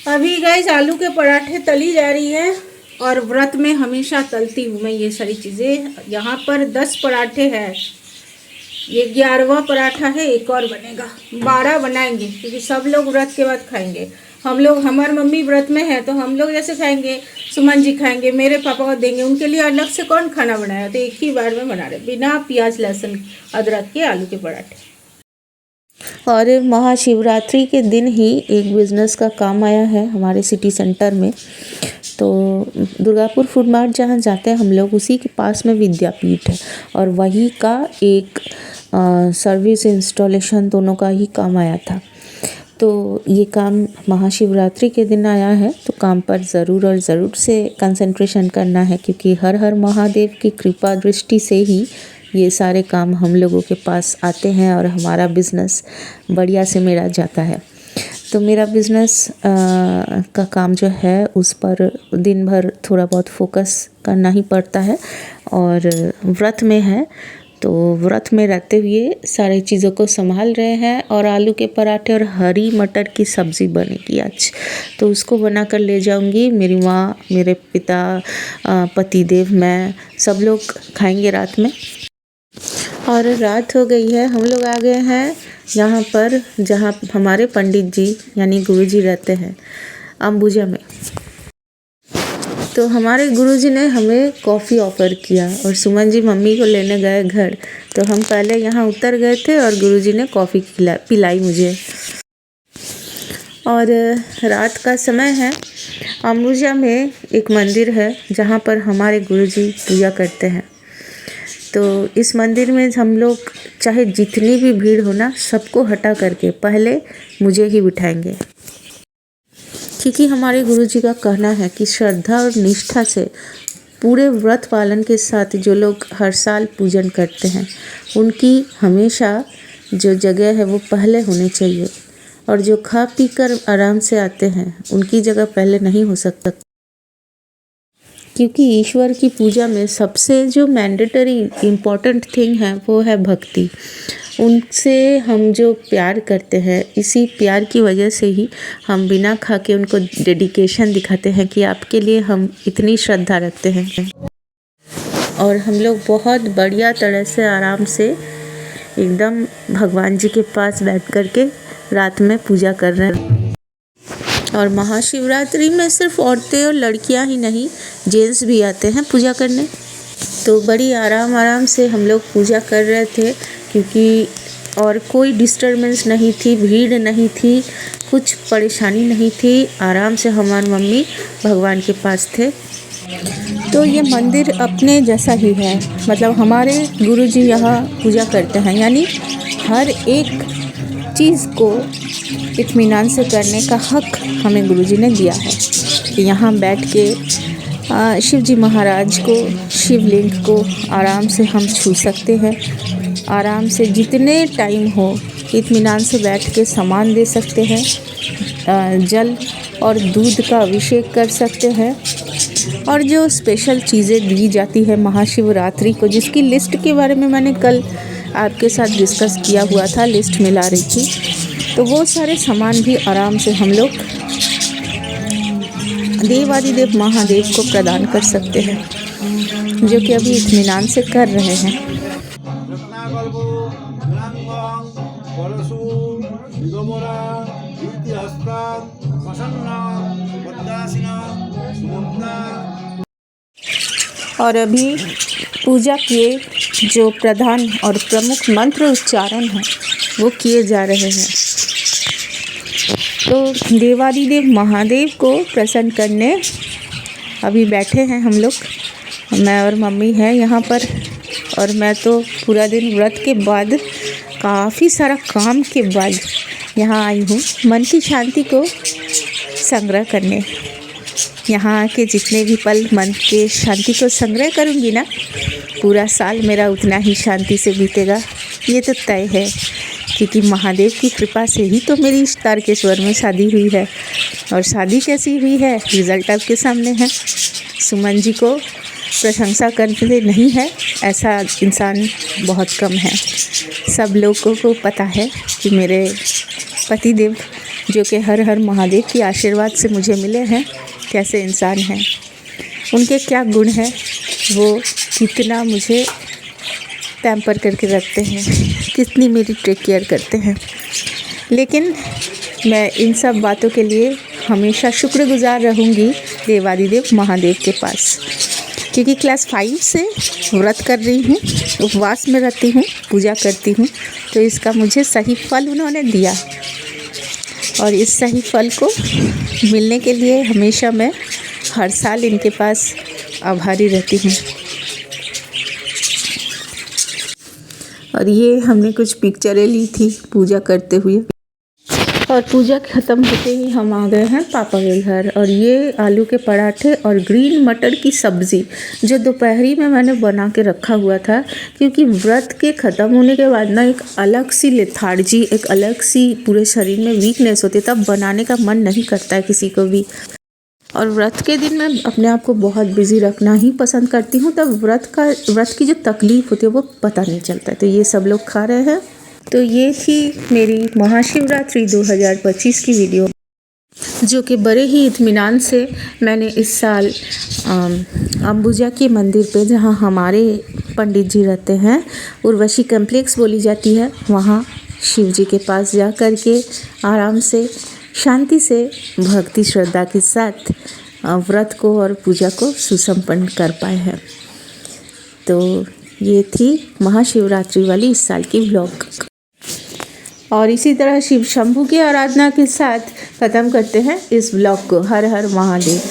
अभी गाइस आलू के पराठे तली जा रही है और व्रत में हमेशा तलती हूँ मैं ये सारी चीज़ें। यहाँ पर 10 पराठे हैं, ये 11वां पराठा है, एक और बनेगा, 12 बनाएंगे क्योंकि सब लोग व्रत के बाद खाएंगे। हम लोग, हमारी मम्मी व्रत में है तो हम लोग जैसे खाएंगे, सुमन जी खाएंगे, मेरे पापा को देंगे, उनके लिए अलग से कौन खाना बनाया, तो एक ही बार में बना रहे बिना प्याज लहसुन अदरक के आलू के पराठे। और महाशिवरात्रि के दिन ही एक बिज़नेस का काम आया है हमारे सिटी सेंटर में। तो दुर्गापुर फूड मार्ट जहाँ जाते हैं हम लोग, उसी के पास में विद्यापीठ है और वही का एक सर्विस इंस्टॉलेशन दोनों का ही काम आया था। तो ये काम महाशिवरात्रि के दिन आया है, तो काम पर ज़रूर और ज़रूर से कंसंट्रेशन करना है क्योंकि हर हर महादेव की कृपा दृष्टि से ही ये सारे काम हम लोगों के पास आते हैं और हमारा बिज़नेस बढ़िया से मेरा जाता है। तो मेरा बिज़नेस का काम जो है उस पर दिन भर थोड़ा बहुत फोकस करना ही पड़ता है और व्रत में है तो व्रत में रहते हुए सारी चीज़ों को संभाल रहे हैं। और आलू के पराठे और हरी मटर की सब्ज़ी बनेगी आज, तो उसको बना कर ले जाऊंगी। मेरी माँ, मेरे पिता, पतिदेव, मैं, सब लोग खाएंगे रात में। और रात हो गई है, हम लोग आ गए हैं यहाँ पर जहाँ हमारे पंडित जी यानी गुरुजी रहते हैं, अंबुजा में। तो हमारे गुरुजी ने हमें कॉफ़ी ऑफ़र किया और सुमन जी मम्मी को लेने गए घर, तो हम पहले यहाँ उतर गए थे और गुरुजी ने कॉफ़ी पिलाई मुझे। और रात का समय है, अंबुजा में एक मंदिर है जहाँ पर हमारे गुरुजी पूजा करते हैं। तो इस मंदिर में हम लोग चाहे जितनी भी भीड़ हो ना, सबको हटा करके पहले मुझे ही बिठाएंगे क्योंकि हमारे गुरुजी का कहना है कि श्रद्धा और निष्ठा से पूरे व्रत पालन के साथ जो लोग हर साल पूजन करते हैं उनकी हमेशा जो जगह है वो पहले होनी चाहिए, और जो खा पी कर आराम से आते हैं उनकी जगह पहले नहीं हो सकता क्योंकि ईश्वर की पूजा में सबसे जो मैंडेटरी इम्पॉर्टेंट थिंग है वो है भक्ति। उनसे हम जो प्यार करते हैं, इसी प्यार की वजह से ही हम बिना खा के उनको डेडिकेशन दिखाते हैं कि आपके लिए हम इतनी श्रद्धा रखते हैं। और हम लोग बहुत बढ़िया तरह से आराम से एकदम भगवान जी के पास बैठ कर के रात में पूजा कर रहे हैं। और महाशिवरात्रि में सिर्फ औरतें और लड़कियां ही नहीं, जेंट्स भी आते हैं पूजा करने। तो बड़ी आराम से हम लोग पूजा कर रहे थे क्योंकि और कोई डिस्टर्बेंस नहीं थी, भीड़ नहीं थी, कुछ परेशानी नहीं थी। आराम से हमारी मम्मी भगवान के पास थे। तो ये मंदिर अपने जैसा ही है, मतलब हमारे गुरुजी यहाँ पूजा करते हैं, यानी हर एक चीज़ को इत्मीनान से करने का हक हमें गुरुजी ने दिया है कि यहाँ बैठ के शिव जी महाराज को, शिवलिंग को आराम से हम छू सकते हैं। आराम से जितने टाइम हो इत्मीनान से बैठ के सामान दे सकते हैं, जल और दूध का अभिषेक कर सकते हैं। और जो स्पेशल चीज़ें दी जाती है महाशिवरात्रि को, जिसकी लिस्ट के बारे में मैंने कल आपके साथ डिस्कस किया हुआ था, लिस्ट मिला रही थी, तो वो सारे सामान भी आराम से हम लोग देवादिदेव महादेव को प्रदान कर सकते हैं, जो कि अभी इत्मीनान से कर रहे हैं। और अभी पूजा के जो प्रधान और प्रमुख मंत्र उच्चारण हैं वो किए जा रहे हैं। तो देवादिदेव महादेव को प्रसन्न करने अभी बैठे हैं हम लोग, मैं और मम्मी हैं यहाँ पर। और मैं तो पूरा दिन व्रत के बाद, काफ़ी सारा काम के बाद यहाँ आई हूँ मन की शांति को संग्रह करने। यहाँ आके जितने भी पल मन के शांति को संग्रह करूँगी ना, पूरा साल मेरा उतना ही शांति से बीतेगा, ये तो तय है। क्योंकि महादेव की कृपा से ही तो मेरी इस तारकेश्वर में शादी हुई है। और शादी कैसी हुई है, रिज़ल्ट आपके सामने है। सुमन जी को प्रशंसा करते नहीं है ऐसा इंसान बहुत कम है। सब लोगों को पता है कि मेरे पतिदेव जो कि हर हर महादेव की आशीर्वाद से मुझे मिले हैं। कैसे इंसान हैं, उनके क्या गुण हैं, वो कितना मुझे पैम्पर करके रखते हैं, कितनी मेरी टेक केयर करते हैं। लेकिन मैं इन सब बातों के लिए हमेशा शुक्रगुजार रहूँगी देवादिदेव महादेव के पास, क्योंकि क्लास 5 से व्रत कर रही हूँ, उपवास में रहती हूँ, पूजा करती हूँ, तो इसका मुझे सही फल उन्होंने दिया। और इस सही फल को मिलने के लिए हमेशा मैं हर साल इनके पास आभारी रहती हूँ। और ये हमने कुछ पिक्चरें ली थी पूजा करते हुए, और पूजा ख़त्म होते ही हम आ गए हैं पापा के घर। और ये आलू के पराठे और ग्रीन मटर की सब्ज़ी जो दोपहरी में मैंने बना के रखा हुआ था, क्योंकि व्रत के ख़त्म होने के बाद ना एक अलग सी लेथार्जी, एक अलग सी पूरे शरीर में वीकनेस होती है, तब बनाने का मन नहीं करता है किसी को भी। और व्रत के दिन मैं अपने आप को बहुत बिज़ी रखना ही पसंद करती हूँ, तब व्रत की जो तकलीफ़ होती है वो पता नहीं चलता है। तो ये सब लोग खा रहे हैं। तो ये थी मेरी महाशिवरात्रि 2025 की वीडियो, जो कि बड़े ही इत्मीनान से मैंने इस साल अंबुजा के मंदिर पे, जहाँ हमारे पंडित जी रहते हैं, उर्वशी कम्प्लेक्स बोली जाती है, वहाँ शिव जी के पास जा कर के आराम से, शांति से, भक्ति श्रद्धा के साथ व्रत को और पूजा को सुसंपन्न कर पाए हैं। तो ये थी महाशिवरात्रि वाली इस साल की व्लॉग। और इसी तरह शिव शंभू की आराधना के साथ ख़त्म करते हैं इस व्लॉग को। हर हर महादेव।